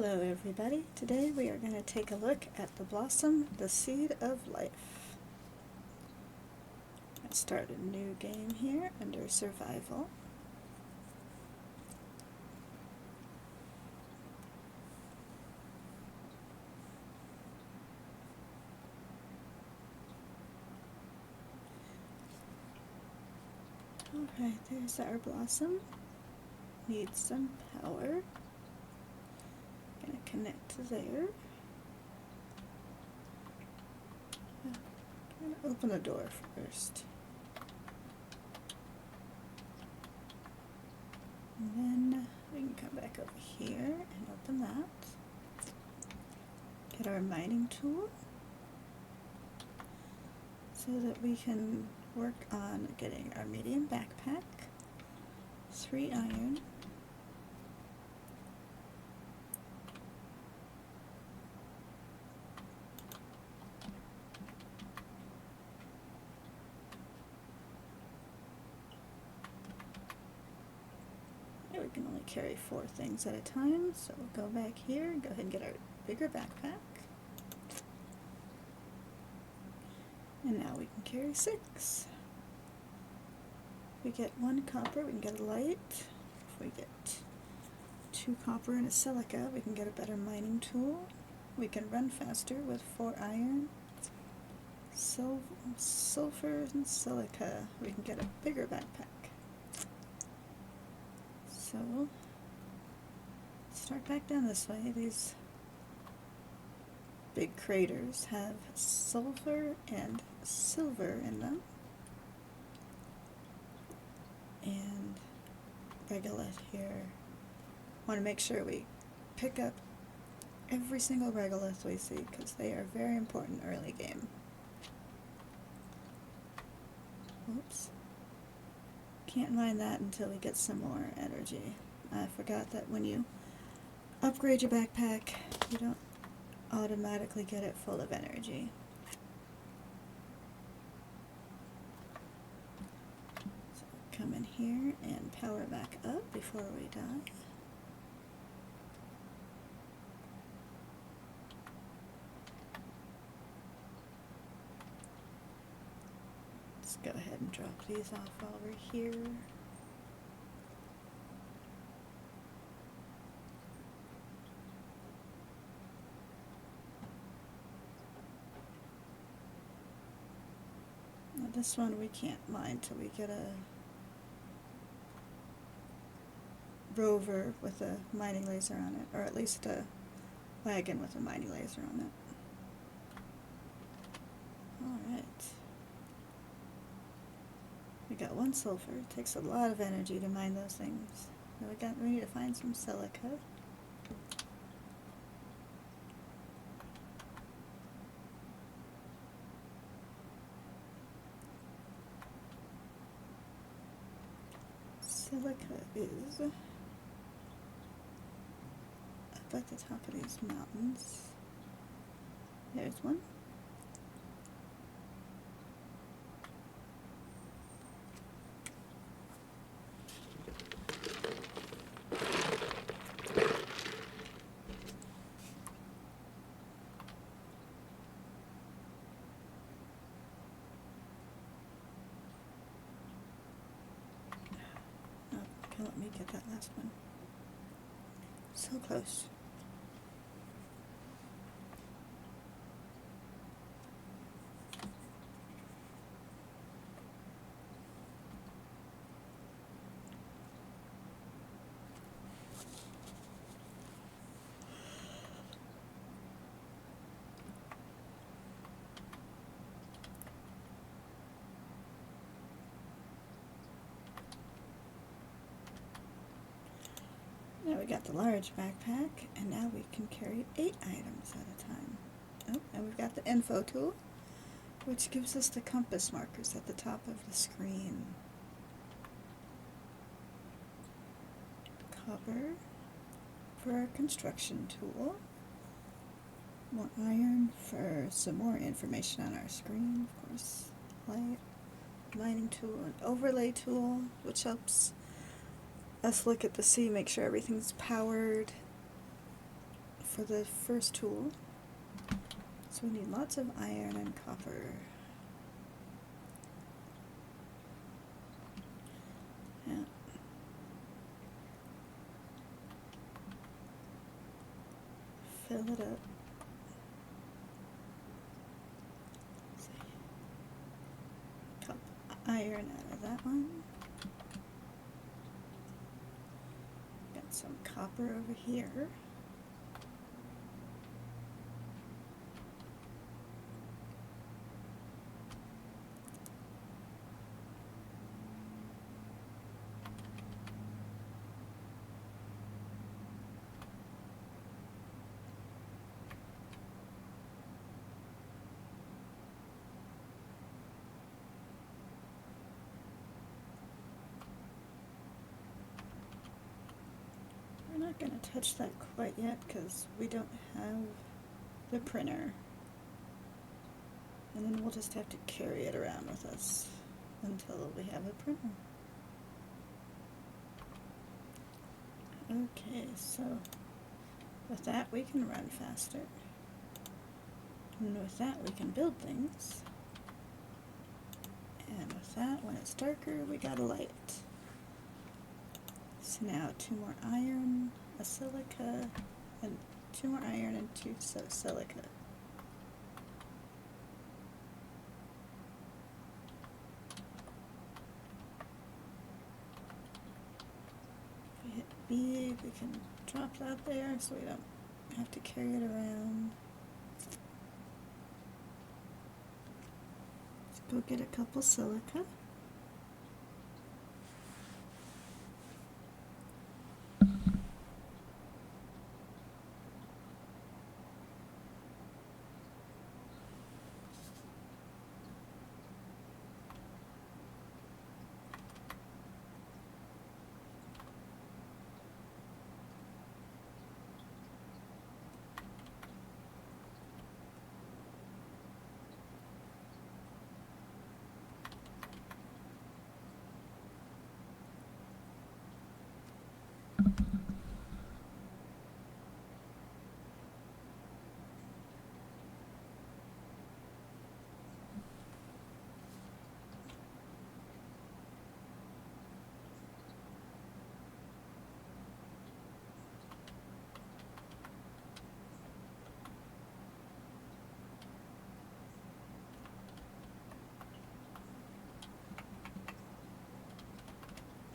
Hello everybody. Today we are going to take a look at the blossom, the seed of life. Let's start a new game here under survival. Alright, there's our blossom. Needs some power. Gonna connect there. Gonna open the door first. And then we can come back over here and open that. Get our mining tool so that we can work on getting our medium backpack, 3 iron, we can only carry 4 things at a time, so we'll go back here, go ahead and get our bigger backpack. And now we can carry 6. If we get 1 copper, we can get a light. If we get 2 copper and a silica, we can get a better mining tool. We can run faster with 4 iron. Sulfur and silica, we can get a bigger backpack. So, start back down this way. These big craters have sulfur and silver in them. And regolith here. Want to make sure we pick up every single regolith we see because they are very important early game. Oops. Can't mine that until we get some more energy. I forgot that when you upgrade your backpack, you don't automatically get it full of energy. So come in here and power back up before we die. Let's go ahead and drop these off while we're here. Now this one we can't mine till we get a rover with a mining laser on it, or at least a wagon with a mining laser on it. Alright. We got 1 sulfur. It takes a lot of energy to mine those things. So we need to find some silica. Silica is up at the top of these mountains. There's one. Let me get that last one. So close. Now we got the large backpack, and now we can carry 8 items at a time. Oh, and we've got the info tool, which gives us the compass markers at the top of the screen. Copper for our construction tool. More iron for some more information on our screen, of course. Light, mining tool, an overlay tool, which helps us look at the sea, make sure everything's powered. for the first tool. So we need lots of iron and copper. Yeah. Fill it up. Cup iron out of that one. Got some copper over here. We're not going to touch that quite yet because we don't have the printer. And then we'll just have to carry it around with us until we have a printer. Okay, so with that we can run faster. And with that we can build things. And with that, when it's darker, we got a light. So now 2 more iron, a silica, and 2 more iron and 2 silica. If we hit B, we can drop that there so we don't have to carry it around. Let's go get a couple silica.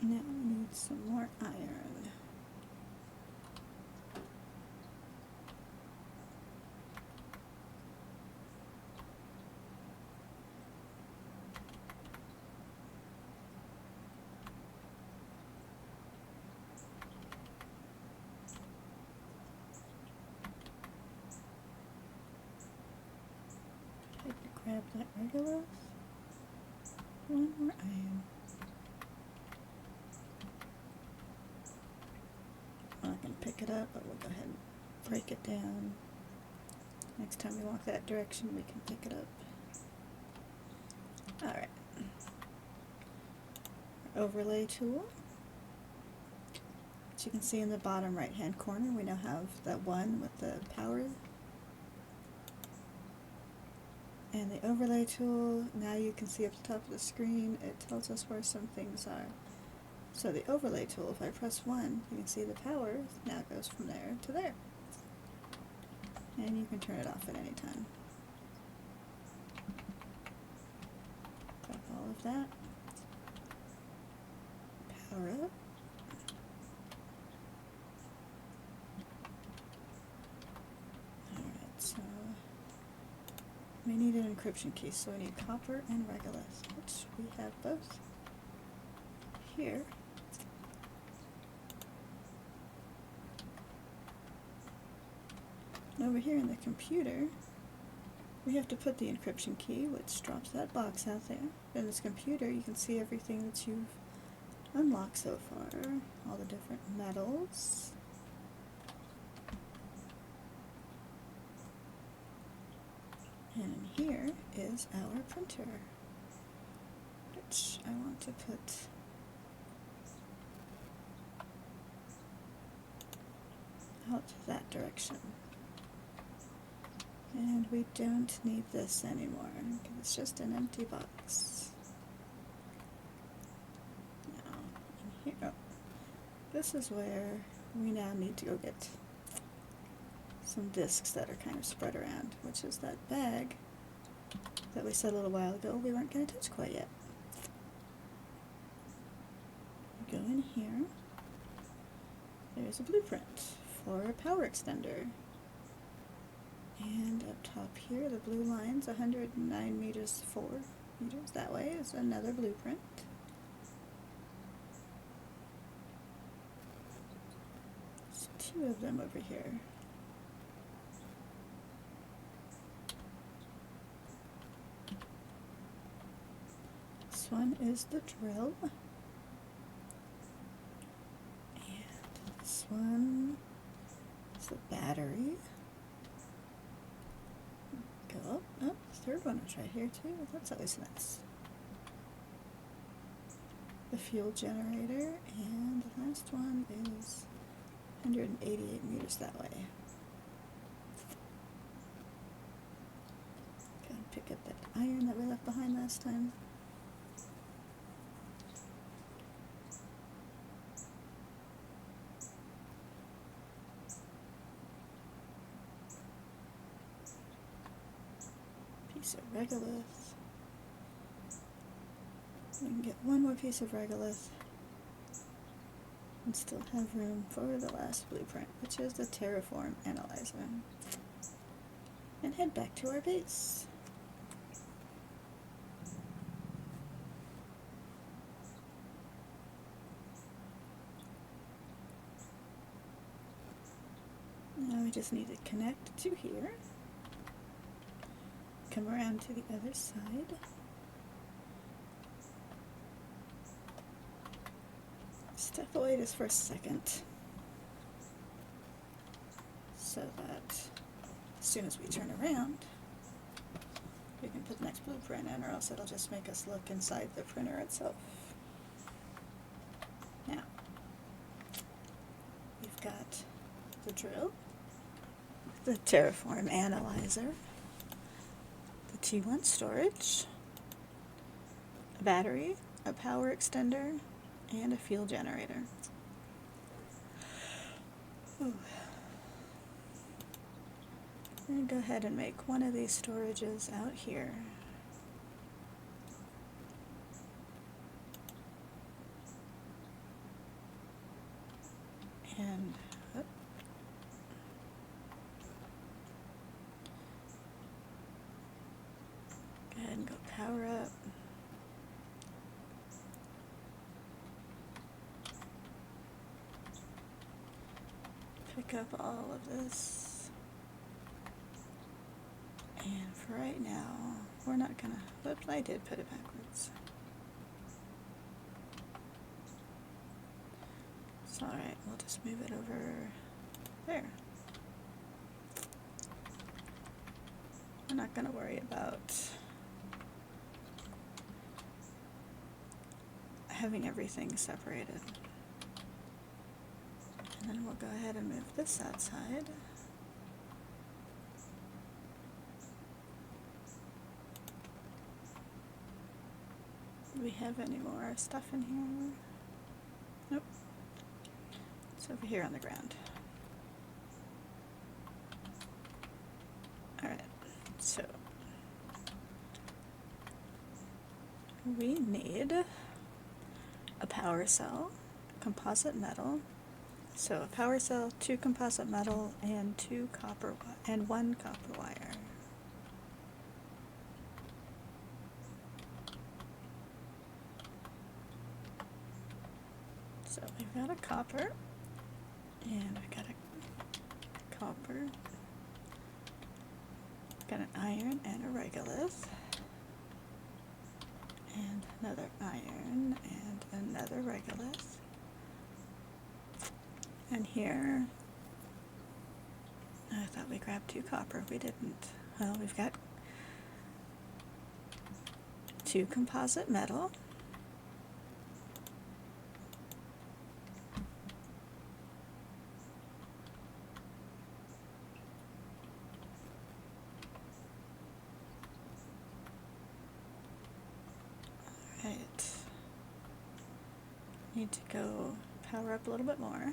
Now we need some more iron. I could grab that regular. One more iron. I can pick it up, but we'll go ahead and break it down. Next time we walk that direction, we can pick it up. Alright. Overlay tool. As you can see in the bottom right hand corner, we now have that one with the power. And the overlay tool, now you can see at the top of the screen, it tells us where some things are. So the overlay tool, if I press 1, you can see the power now goes from there to there. And you can turn it off at any time. Grab all of that. Power up. Alright, so we need an encryption key, so we need copper and regolith, which we have both here. And over here in the computer, we have to put the encryption key, which drops that box out there. In this computer, you can see everything that you've unlocked so far, all the different metals. And in here is our printer, which I want to put out that direction. And we don't need this anymore, because it's just an empty box. Now, in here, this is where we now need to go get some discs that are kind of spread around, which is that bag that we said a little while ago we weren't going to touch quite yet. Go in here. There's a blueprint for a power extender. And up top here, the blue line's 109 meters, 4 meters that way is another blueprint. There's 2 of them over here. This one is the drill. And this one is the battery. Go up. Oh, the 3rd one is right here too. That's always nice. The fuel generator, and the last one is 188 meters that way. Gotta pick up that iron that we left behind last time. Piece of regolith. We can get one more piece of regolith and still have room for the last blueprint, which is the Terraform analyzer. And head back to our base. Now we just need to connect to here. Come around to the other side. Step away just for a second, so that as soon as we turn around, we can put the next blueprint in, or else it'll just make us look inside the printer itself. Now, we've got the drill, the Terraform analyzer, the T1 storage, a battery, a power extender, and a fuel generator. Ooh. I'm going to go ahead and make one of these storages out here. And go ahead and go power up. Pick up all of this, and for right now we're not gonna, but I did put it backwards. It's alright, we'll just move it over there. I'm not gonna worry about having everything separated. And then we'll go ahead and move this outside. Do we have any more stuff in here? Nope. It's over here on the ground. Alright, so we need a power cell, composite metal. So a power cell, 2 composite metal, and 1 copper wire. So we've got a copper, and we've got a copper, got an iron and a regolith, and another iron and another regolith. And here, I thought we grabbed 2 copper. We didn't. Well, we've got 2 composite metal, Need to go power up a little bit more.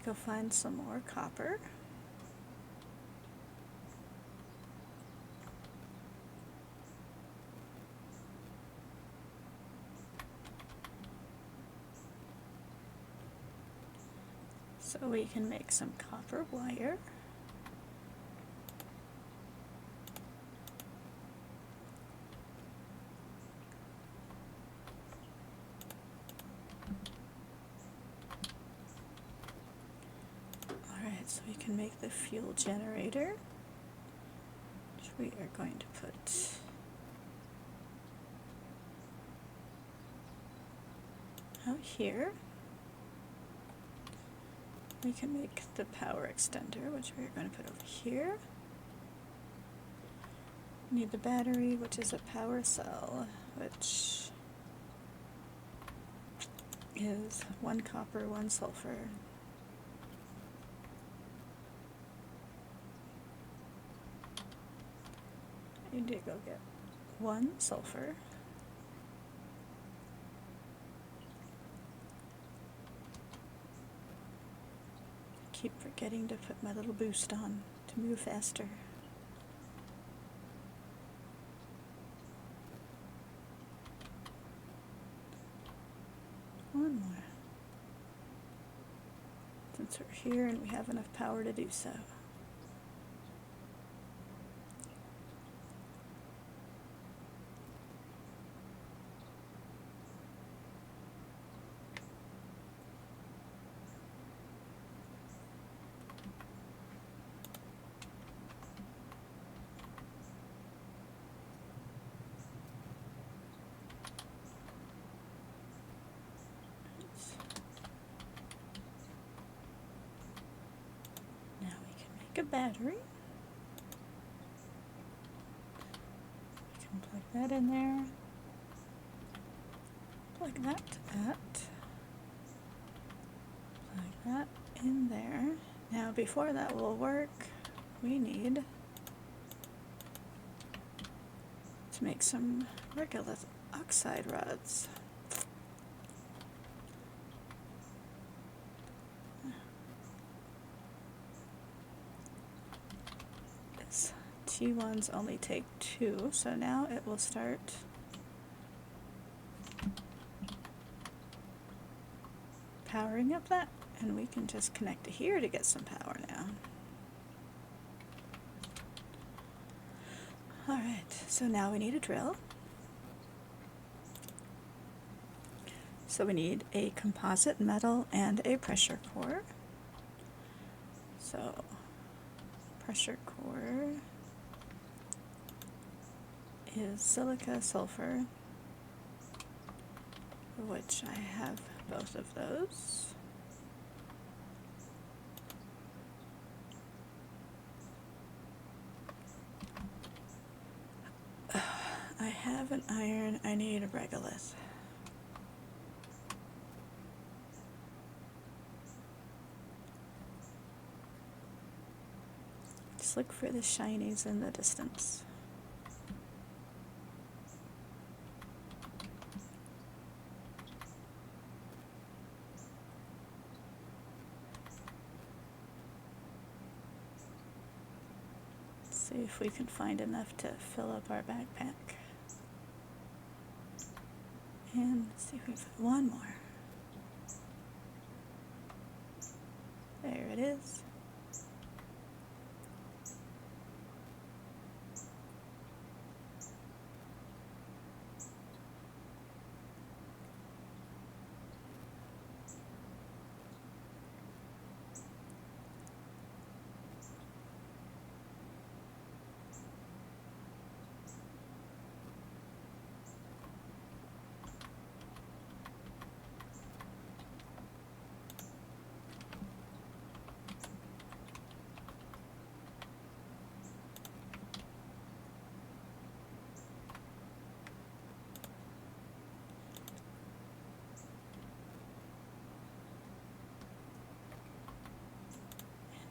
Go find some more copper. So we can make some copper wire. Alright, so we can make the fuel generator, which we are going to put out here. We can make the power extender, which we are going to put over here. We need the battery, which is a power cell, which is 1 copper, 1 sulfur. I need to go get 1 sulfur. Keep forgetting to put my little boost on to move faster. One more. Since we're here and we have enough power to do so. A battery. We can plug that in there. Plug that to that. Plug that in there. Now before that will work, we need to make some regular oxide rods. T1s only take 2, so now it will start powering up that, and we can just connect to here to get some power now. Alright, so now we need a drill. So we need a composite metal and a pressure core. So pressure core is silica sulfur, which I have both of those. I have an iron, I need a regolith. Just look for the shinies in the distance. See if we can find enough to fill up our backpack. And see if we can find one more. There it is.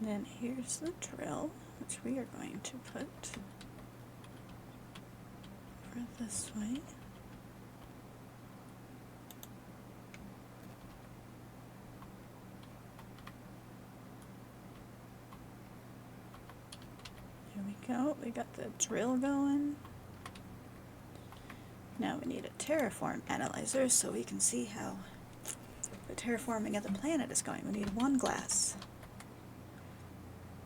And then here's the drill, which we are going to put over Go this way. There we go. We got the drill going. Now we need a terraform analyzer so we can see how the terraforming of the planet is going. We need 1 glass.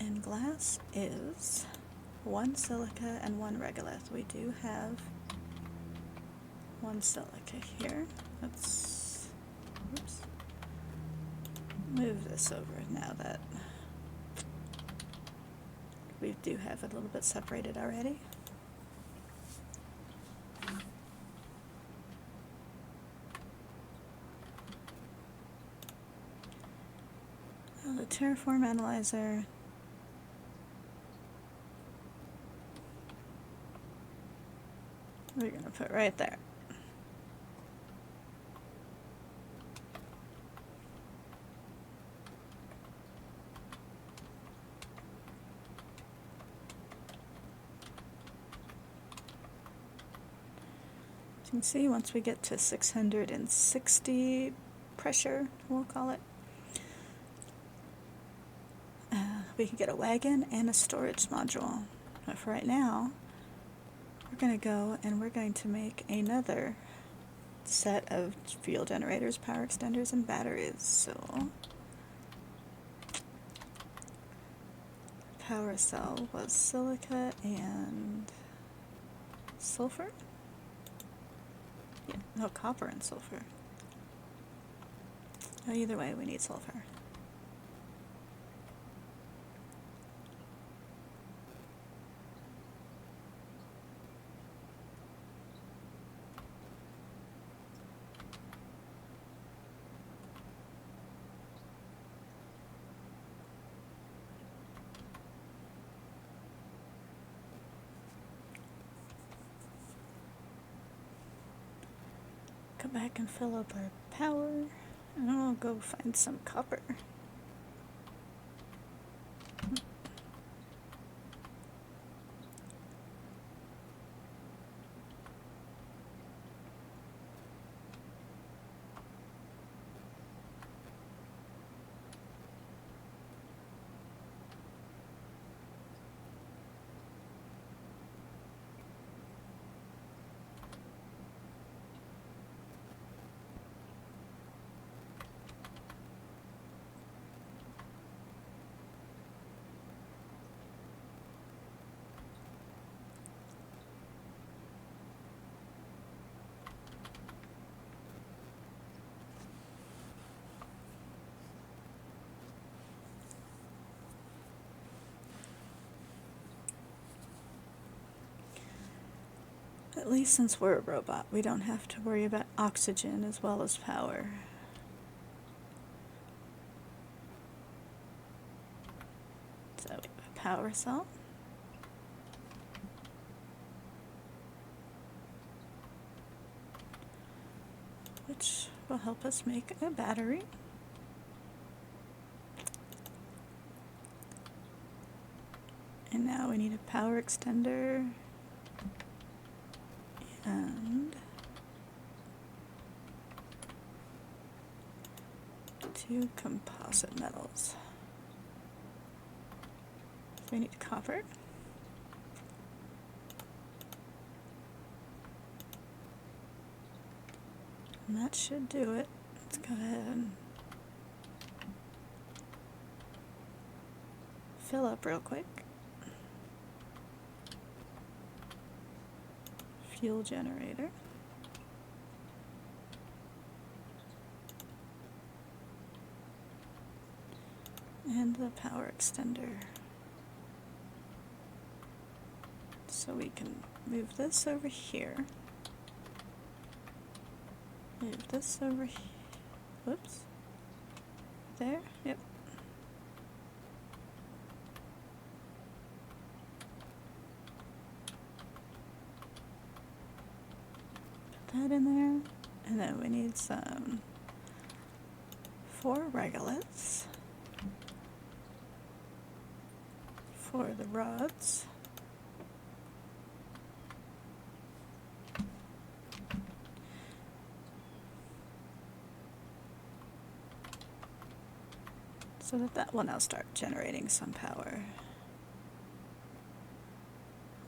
And glass is 1 silica and 1 regolith. We do have 1 silica here. Let's move this over now that we do have it a little bit separated already. Now the terraform analyzer we're going to put right there. As you can see, once we get to 660 pressure, we'll call it, we can get a wagon and a storage module. But for right now, we're going to go and we're going to make another set of fuel generators, power extenders, and batteries. So, power cell was silica and sulfur. Yeah, no, copper and sulfur. Either way, we need sulfur. Come back and fill up our power, and I'll go find some copper. At least since we're a robot, we don't have to worry about oxygen as well as power. So we have a power cell. Which will help us make a battery. And now we need a power extender and 2 composite metals. We need copper. And that should do it. Let's go ahead and fill up real quick. Fuel generator. And the power extender. So we can move this over here. Move this over here. Whoops. There? Yep. Put that in there. And then we need some 4 regoliths for the rods. so that that will now start generating some power.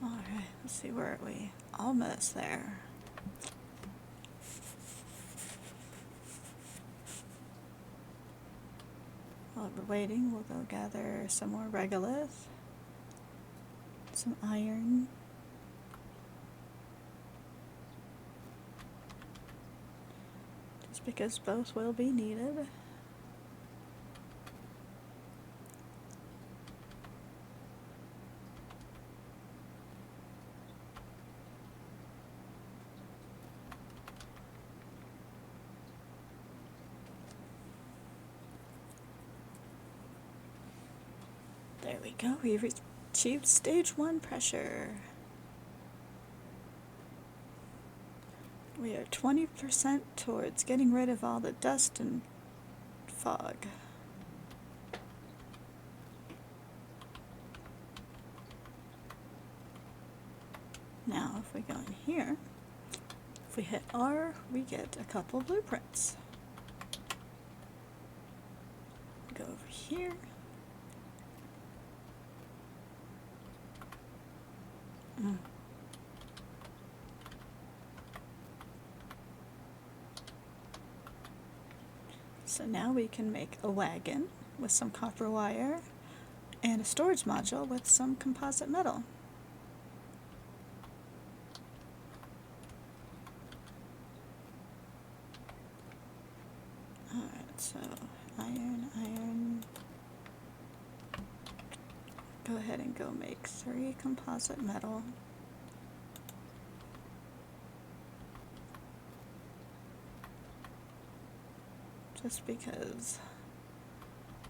Alright, let's see, where are we? Almost there. While we're waiting, we'll go gather some more regolith, some iron, just because both will be needed. There we go, we've achieved stage 1 pressure. We are 20% towards getting rid of all the dust and fog. Now, if we go in here, if we hit R, we get a couple blueprints. Go over here. So now we can make a wagon with some copper wire and a storage module with some composite metal. Alright, so iron. Go ahead and go make 3 composite metal. Just because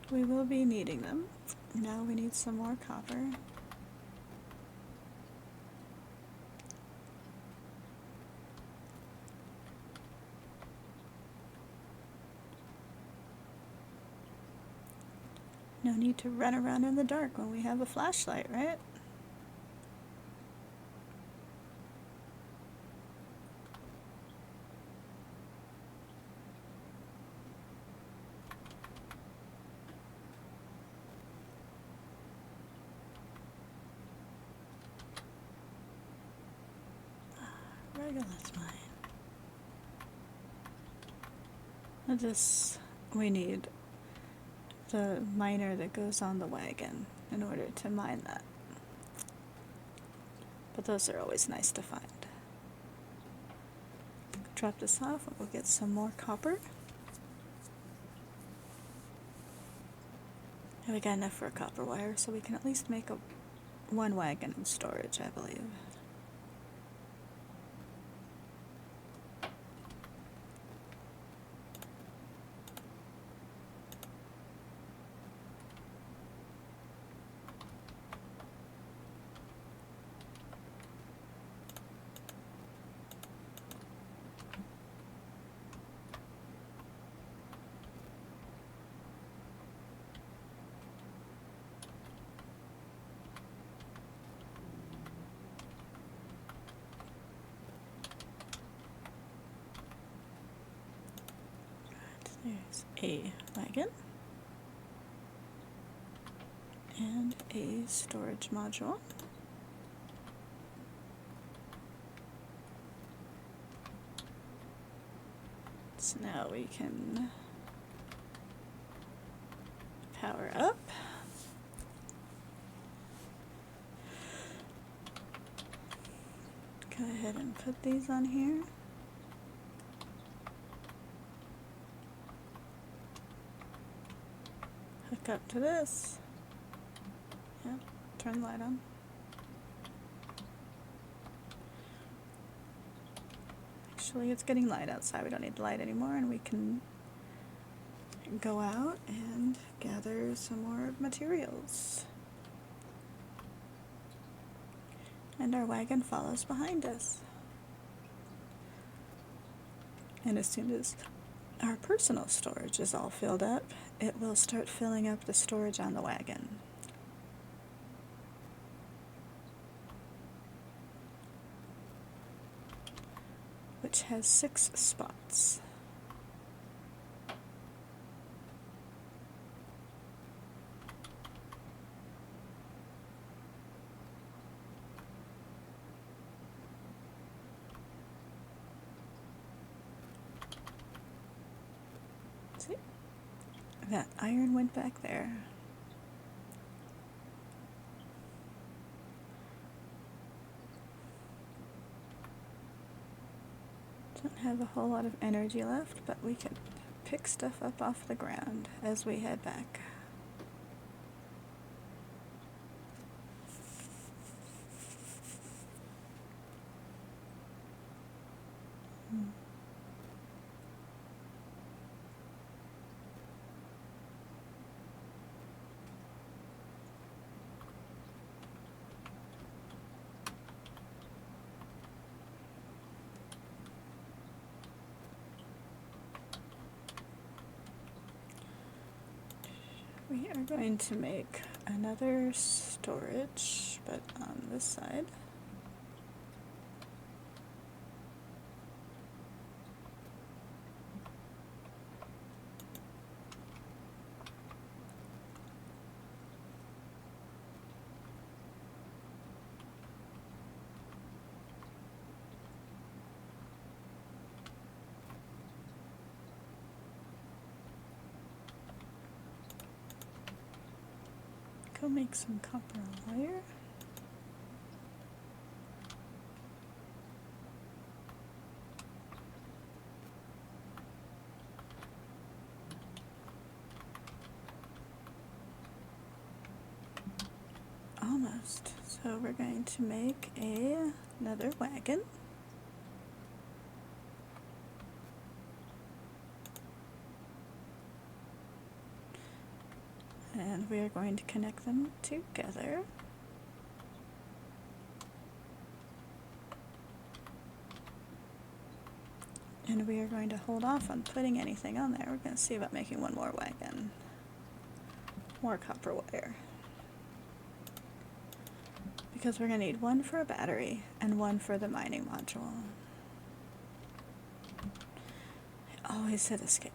we will be needing them. Now we need some more copper. No need to run around in the dark when we have a flashlight, right? Regolith mine. We need the miner that goes on the wagon in order to mine that. But those are always nice to find. Drop this off and we'll get some more copper. And we got enough for a copper wire, so we can at least make one wagon in storage, I believe. There's a wagon and a storage module. So now we can power up. Go ahead and put these on here. Hook up to this. Yep, turn the light on. Actually, it's getting light outside. We don't need the light anymore, and we can go out and gather some more materials. And our wagon follows behind us. And as soon as our personal storage is all filled up, it will start filling up the storage on the wagon. Which has 6 spots. See? That iron went back there. Don't have a whole lot of energy left, but we can pick stuff up off the ground as we head back. We are going to make another storage, but on this side. Go make some copper wire. Almost. So we're going to make another wagon. And we are going to connect them together. And we are going to hold off on putting anything on there. We're going to see about making one more wagon. More copper wire. Because we're going to need one for a battery and one for the mining module. I always hit escape.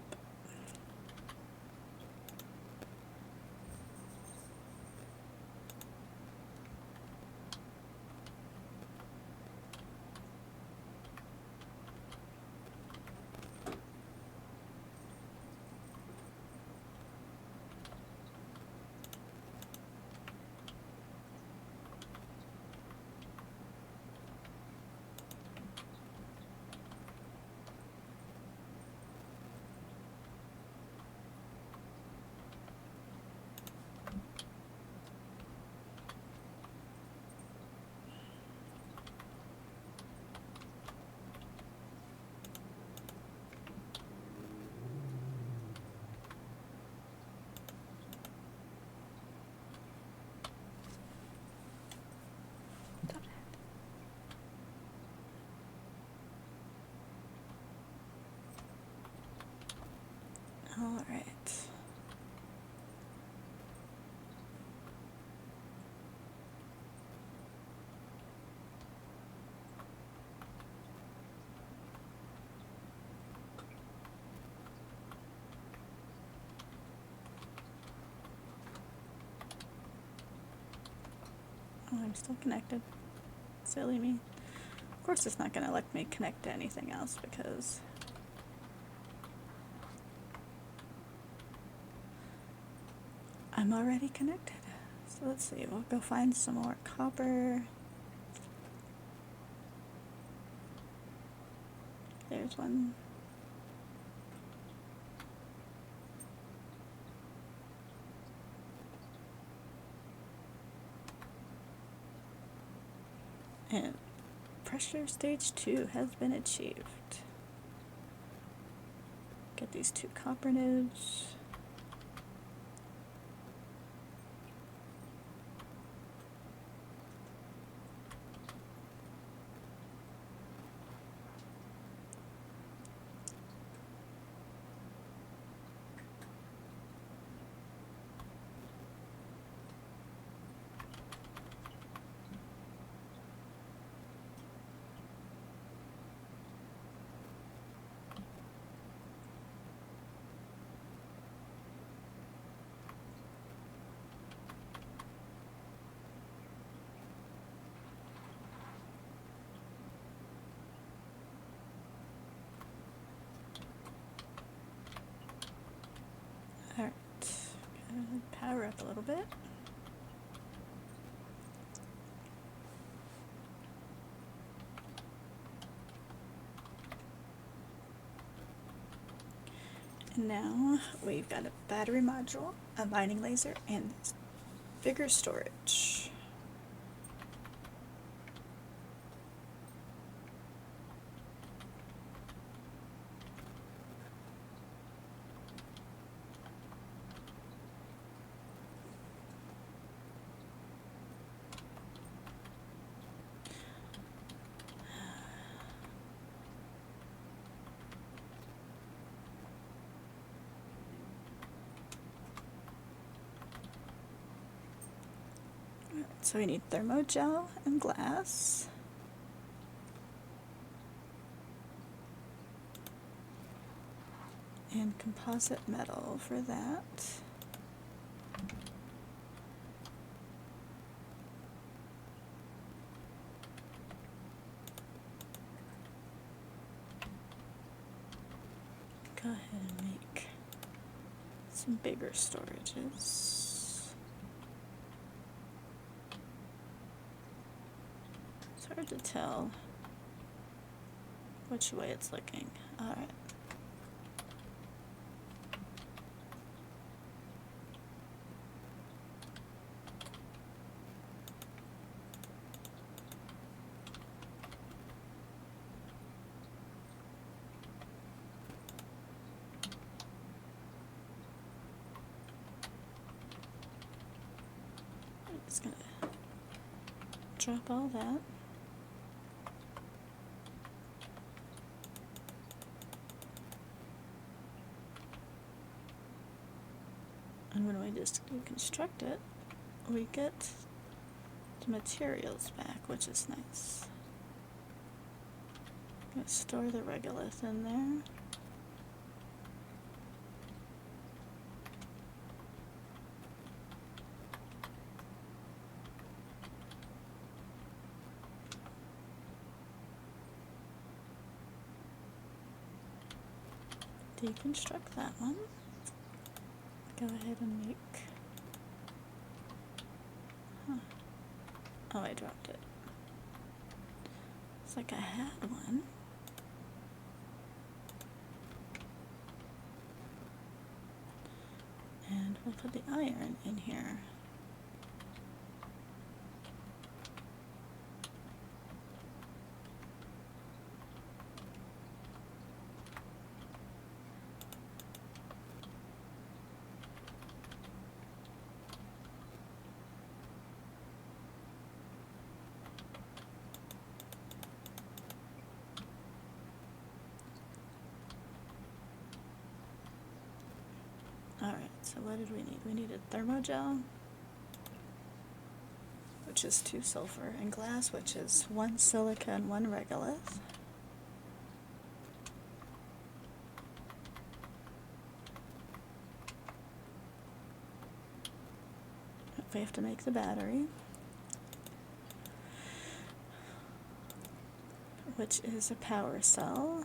All right. Oh, I'm still connected. Silly me. Of course it's not going to let me connect to anything else because I'm already connected. So let's see, we'll go find some more copper. There's one. And pressure stage 2 has been achieved. Get these 2 copper nodes. Alright, power up a little bit. And now we've got a battery module, a mining laser, and bigger storage. So we need thermogel and glass. And composite metal for that. Go ahead and make some bigger storages. It's hard to tell which way it's looking. Alright. Just gonna drop all that. And when we just deconstruct it, we get the materials back, which is nice. I'm gonna store the regolith in there. Deconstruct that one. Go ahead and make... Oh, I dropped it. It's like I had one. And we'll put the iron in here. Alright, so what did we need? We needed thermogel, which is 2 sulfur, and glass, which is 1 silica and 1 regolith. We have to make the battery, which is a power cell,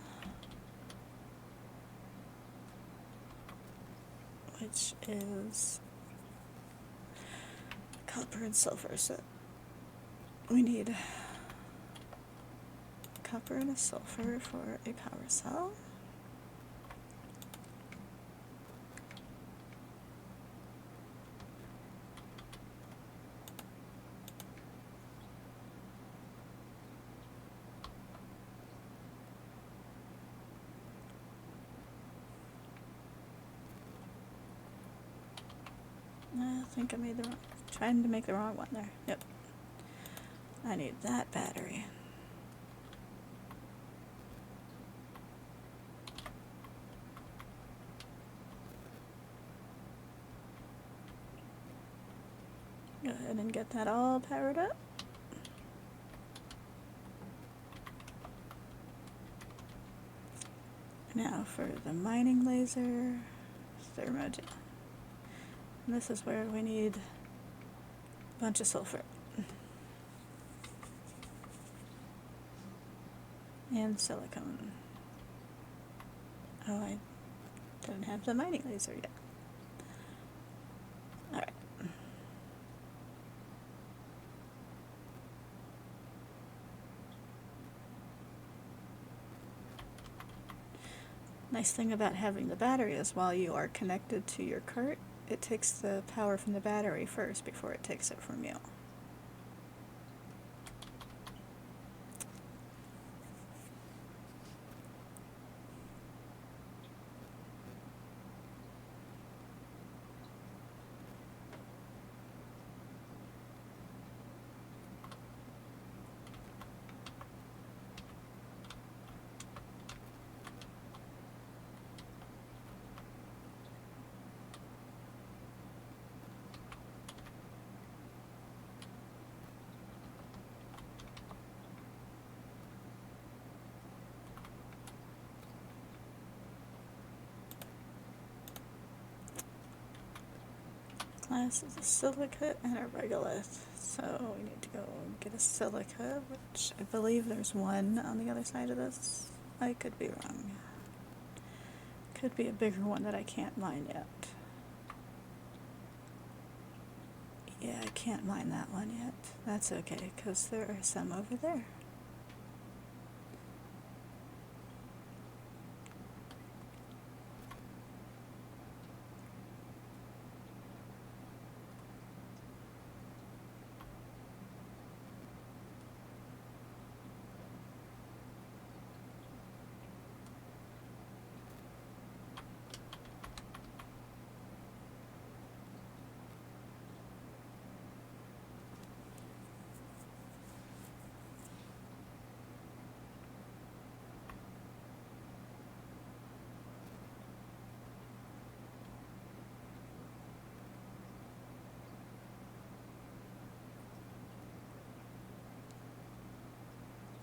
which is copper and sulfur. So we need copper and a sulfur for a power cell. I think I made the wrong, trying to make the wrong one there. Yep. I need that battery. Go ahead and get that all powered up. Now for the mining laser, thermogel. And this is where we need a bunch of sulfur. And silicone. Oh, I didn't have the mining laser yet. Nice thing about having the battery is while you are connected to your cart, it takes the power from the battery first before it takes it from you. Glass is a silica and a regolith, so we need to go get a silica, which I believe there's one on the other side of this. I could be wrong. Could be a bigger one that I can't mine yet. Yeah, I can't mine that one yet. That's okay, because there are some over there.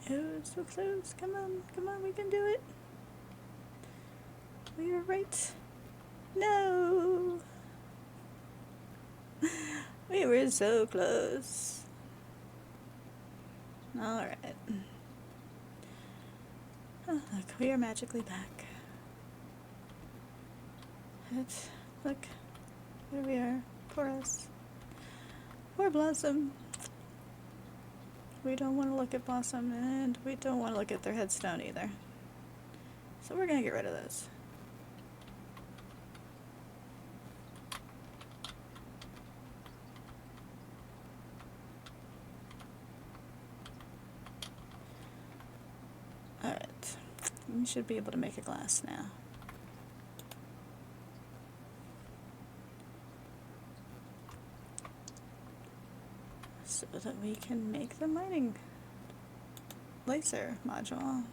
Oh, so close. Come on, we can do it. We are right. No! We were so close. Alright. Oh, look, we are magically back. Look, there we are. Poor us. Poor Blossom. We don't want to look at Blossom, and we don't want to look at their headstone either. So we're going to get rid of those. Alright. We should be able to make a glass now. So that we can make the mining laser module.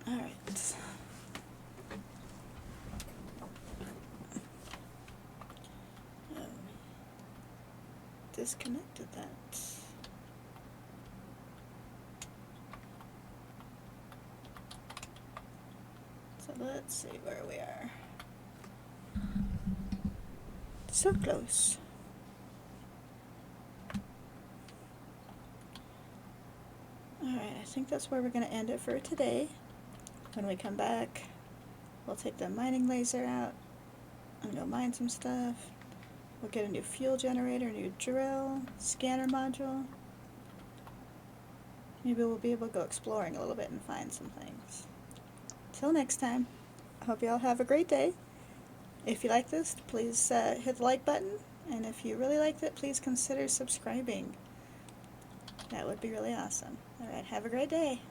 Alright. Disconnected that. So let's see where we are. So close. Alright, I think that's where we're going to end it for today. When we come back, we'll take the mining laser out and go mine some stuff. We'll get a new fuel generator, a new drill, scanner module. Maybe we'll be able to go exploring a little bit and find some things. Till next time, I hope you all have a great day. If you like this, please hit the like button. And if you really liked it, please consider subscribing. That would be really awesome. Alright, have a great day.